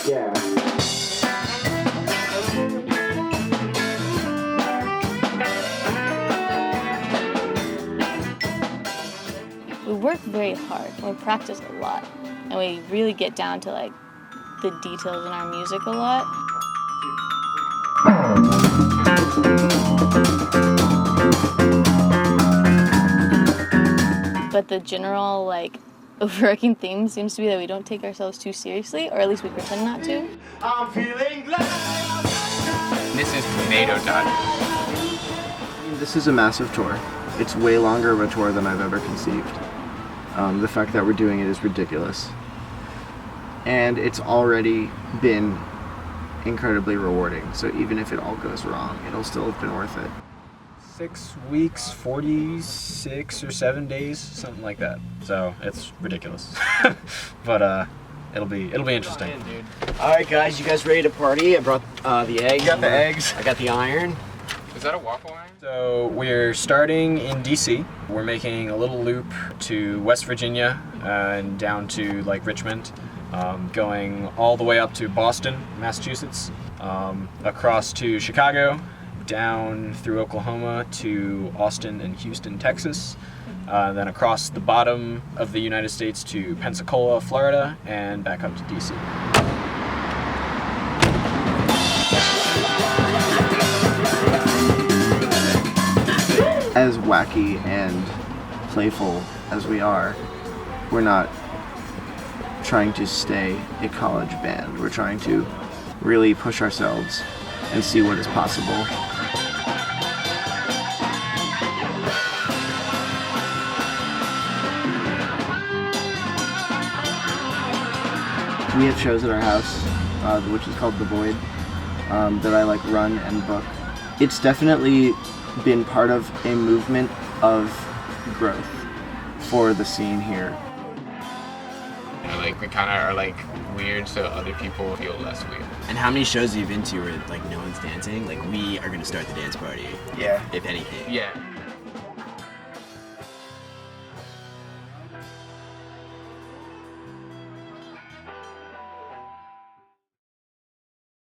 Yeah. We work very hard, we practice a lot, and we really get down to like the details in our music a lot. But the general like overarching theme seems to be that we don't take ourselves too seriously, or at least we pretend not to. I'm feeling glad. This is tomato time. This is a massive tour. It's way longer of a tour than I've ever conceived. The fact that we're doing it is ridiculous. And it's already been incredibly rewarding. So even if it all goes wrong, it'll still have been worth it. 6 weeks, 46 or 7 days, something like that. So it's ridiculous. But it'll be interesting. All right, guys, you guys ready to party? I brought the eggs. You got the eggs. I got the iron. Is that a waffle iron? So we're starting in DC. We're making a little loop to West Virginia and down to like Richmond, going all the way up to Boston, Massachusetts, across to Chicago, down through Oklahoma to Austin and Houston, Texas, then across the bottom of the United States to Pensacola, Florida, and back up to DC. As wacky and playful as we are, we're not trying to stay a college band. We're trying to really push ourselves and see what is possible. We have shows at our house, which is called The Void, that I like run and book. It's definitely been part of a movement of growth for the scene here. You know, like we kind of are like weird, so other people feel less weird. And how many shows have you been to where like no one's dancing? Like we are gonna start the dance party. Yeah. If anything. Yeah.